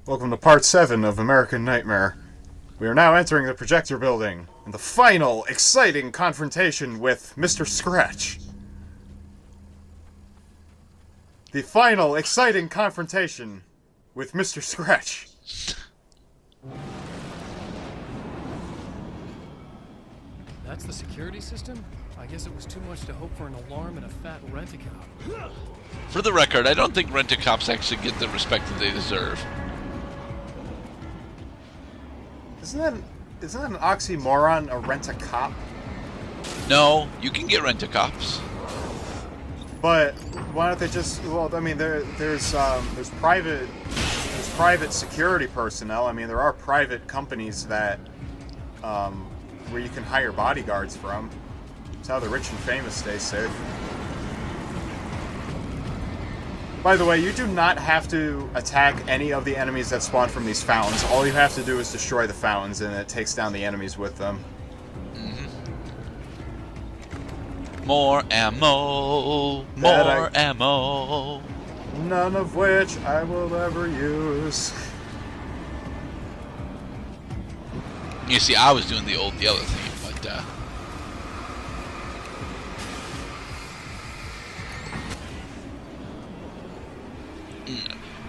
Welcome to part 7 of American Nightmare. We are now entering the projector building, and the final, exciting confrontation with Mister Scr-tch. The final, exciting confrontation with Mister Scr-tch. That's the security system? I guess it was too much to hope for an alarm and a fat rent-a-cop. For the record, I don't think rent-a-cops actually get the respect that they deserve. Isn't that an oxymoron, a rent-a-cop? No, you can get rent-a-cops. But why don't they just? Well, I mean, there's private security personnel. I mean, there are private companies that where you can hire bodyguards from. It's how the rich and famous stay safe. By the way, you do not have to attack any of the enemies that spawn from these fountains. All you have to do is destroy the fountains, and it takes down the enemies with them. More ammo, more ammo. None of which I will ever use. You see, I was doing the other thing, but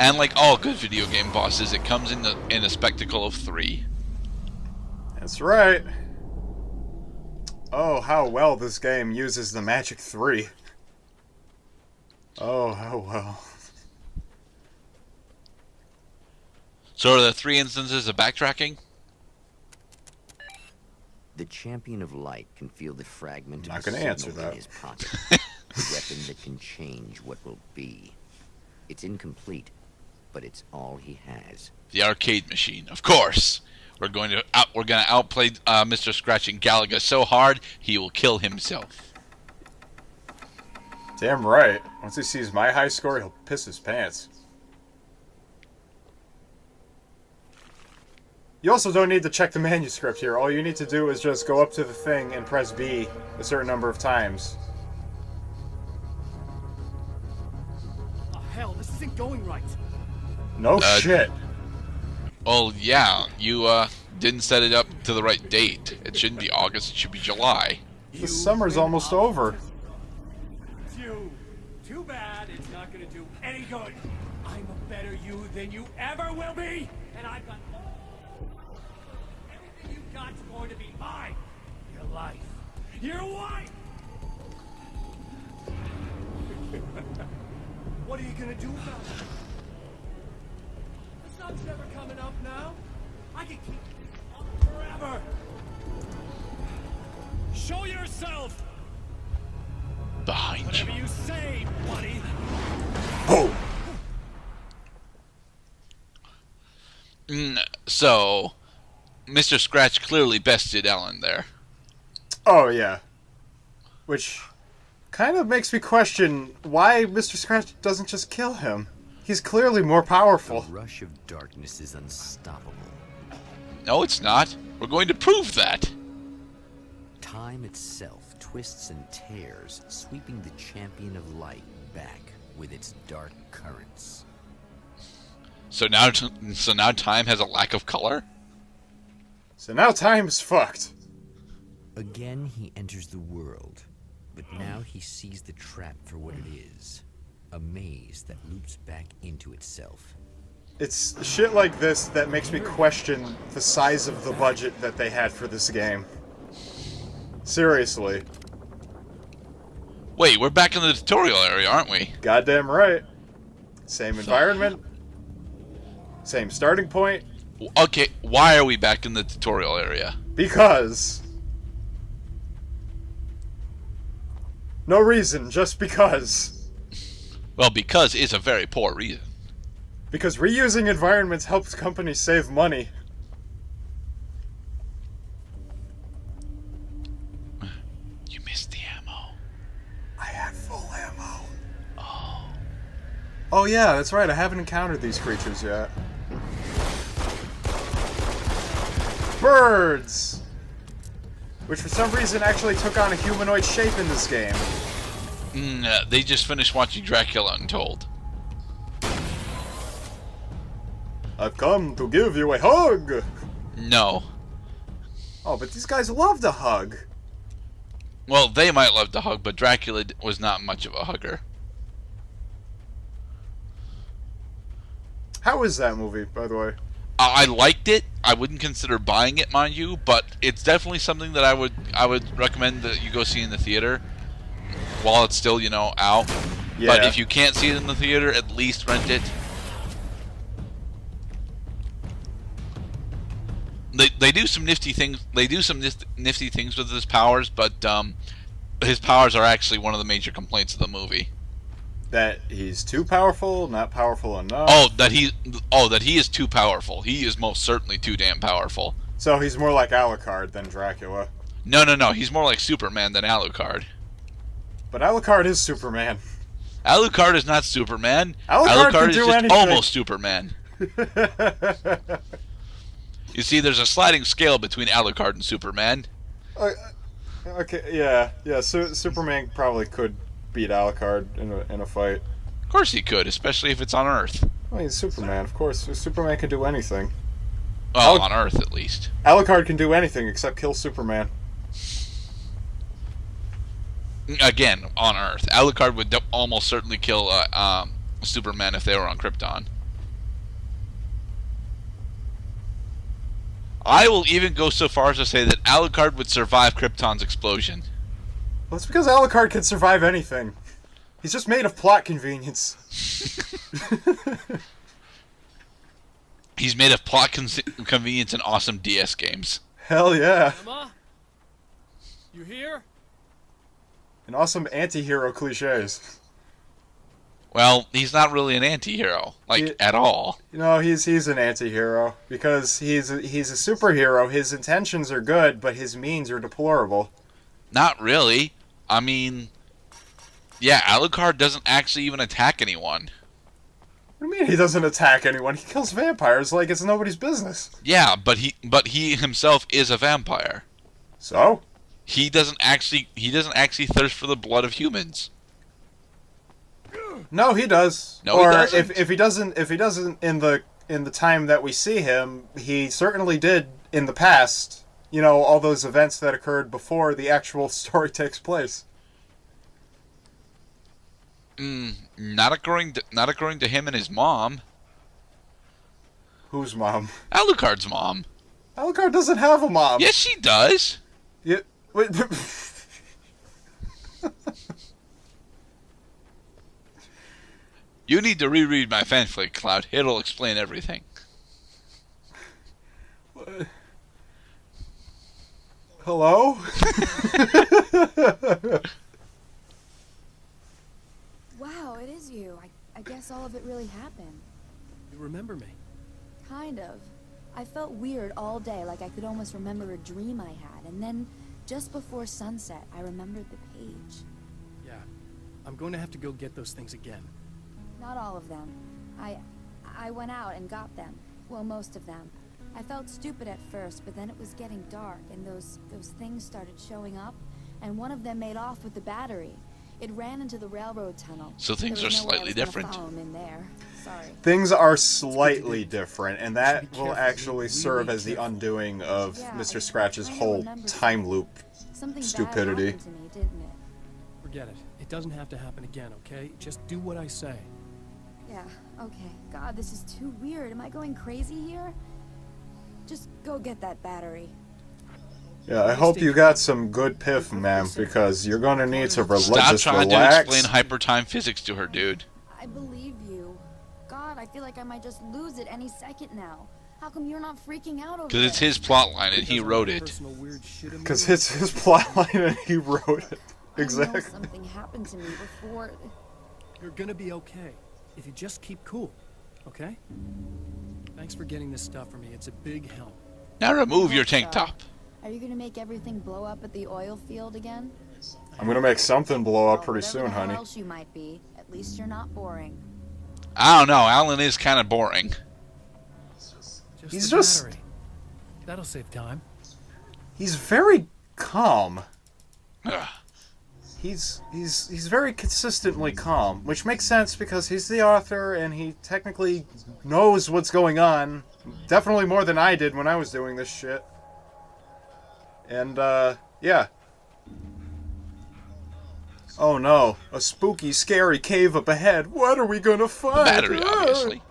and like all good video game bosses, it comes in a spectacle of 3. That's right. Oh, how well this game uses the magic 3. Oh, how well. So are there 3 instances of backtracking? The champion of light can feel the fragment Not of the gonna answer signal in that. his pocket. A weapon that can change what will be. It's incomplete, but it's all he has. The arcade machine, of course. We're going to outplay Mister Scr-tch and Galaga so hard he will kill himself. Damn right. Once he sees my high score, he'll piss his pants. You also don't need to check the manuscript here. All you need to do is just go up to the thing and press B a certain number of times. Oh, hell, this isn't going right. No shit. Well, yeah, you didn't set it up to the right date. It shouldn't be August, it should be July. The summer's almost over. Too bad it's not gonna do any good. I'm a better you than you ever will be, and I've got everything you've got's going to be mine. Your life, your wife. What are you gonna do about it? The sun's never coming up now. I can keep this up forever. Show yourself. Behind you. Whatever you say, buddy. Boom. So, Mister Scr-tch clearly bested Ellen there. Oh, yeah. Which kind of makes me question why Mister Scr-tch doesn't just kill him. He's clearly more powerful. The rush of darkness is unstoppable. No, it's not. We're going to prove that. Time itself twists and tears, sweeping the champion of light back with its dark currents. So now time has a lack of color? So now time is fucked. Again, he enters the world, but now he sees the trap for what it is. A maze that loops back into itself. It's shit like this that makes me question the size of the budget that they had for this game. Seriously. Wait, we're back in the tutorial area, aren't we? Goddamn right. Same environment. Same starting point. Okay, why are we back in the tutorial area? Because. No reason, just because. Well, because is a very poor reason. Because reusing environments helps companies save money. You missed the ammo. I had full ammo. Oh. Oh yeah, that's right, I haven't encountered these creatures yet. Birds! Which for some reason actually took on a humanoid shape in this game. They just finished watching Dracula Untold. I've come to give you a hug! No. Oh, but these guys love to hug. Well, they might love to hug, but Dracula was not much of a hugger. How is that movie, by the way? I liked it. I wouldn't consider buying it, mind you, but it's definitely something that I would recommend that you go see in the theater while it's still, you know, out. Yeah. But if you can't see it in the theater, at least rent it. They do some nifty things. They do some nifty things with his powers, but his powers are actually one of the major complaints of the movie. That he's too powerful, not powerful enough. That he is too powerful. He is most certainly too damn powerful. So he's more like Alucard than Dracula. No. He's more like Superman than Alucard. But Alucard is Superman. Alucard is not Superman. Alucard can is do just anything. almost Superman. You see, there's a sliding scale between Alucard and Superman. Okay, yeah. Superman probably could beat Alucard in a fight. Of course he could, especially if it's on Earth. Well, he's Superman, of course. Superman can do anything. Well, on Earth at least. Alucard can do anything except kill Superman. Again, on Earth. Alucard would almost certainly kill Superman if they were on Krypton. I will even go so far as to say that Alucard would survive Krypton's explosion. Well, it's because Alucard can survive anything. He's just made of plot convenience. He's made of plot convenience and awesome DS games. Hell yeah. Emma? You here? And awesome anti-hero cliches. Well, he's not really an anti-hero, at all. You know, he's an anti-hero because he's a superhero. His intentions are good, but his means are deplorable. Not really. I mean, yeah, Alucard doesn't actually even attack anyone. What do you mean he doesn't attack anyone? He kills vampires like it's nobody's business. Yeah, but he himself is a vampire. So? He doesn't actually thirst for the blood of humans. No, he does. No, he doesn't. if he doesn't in the time that we see him, he certainly did in the past. You know, all those events that occurred before the actual story takes place. Not according to him and his mom. Whose mom? Alucard's mom. Alucard doesn't have a mom. Yes, she does. Yeah. Wait. You need to reread my fanfic, Cloud. It'll explain everything. Hello? Wow, it is you. I guess all of it really happened. You remember me? Kind of. I felt weird all day, like I could almost remember a dream I had, and then just before sunset, I remembered the page. Yeah. I'm going to have to go get those things again. Not all of them. I went out and got them. Well, most of them. I felt stupid at first, but then it was getting dark, and those things started showing up, and one of them made off with the battery. It ran into the railroad tunnel. So things are slightly different. Follow him in there. Sorry. Things are slightly different, and that will actually serve as the undoing of Mister Scr-tch's whole time loop Something stupidity. bad happened to me, didn't it? Forget it. It doesn't have to happen again, okay? Just do what I say. Yeah, okay. God, this is too weird. Am I going crazy here? Just go get that battery. Yeah, I hope you got some good piff, ma'am, because you're going to need to Stop just trying relax. to explain hypertime physics to her, dude. I believe you. God, I feel like I might just lose it any second now. How come you're not freaking out over it? Because it's his plot line and he Because wrote all the it. personal weird shit in the Because world. it's his plotline and he wrote it. I know Exactly. something happened to me before. You're gonna be okay. If you just keep cool, okay? Thanks for getting this stuff for me. It's a big help. Now remove your Hope tank so. top. Are you gonna make everything blow up at the oil field again? I'm going to make something blow up Well, pretty whatever soon, the hell honey. else you might be, at least you're not boring. I don't know. Alan is kind of boring. He's the just- battery. That'll save time. He's very calm. Ugh. he's very consistently calm, which makes sense because he's the author and he technically knows what's going on, definitely more than I did when I was doing this shit. And yeah. Oh no, a spooky, scary cave up ahead. What are we gonna find? Battery, obviously.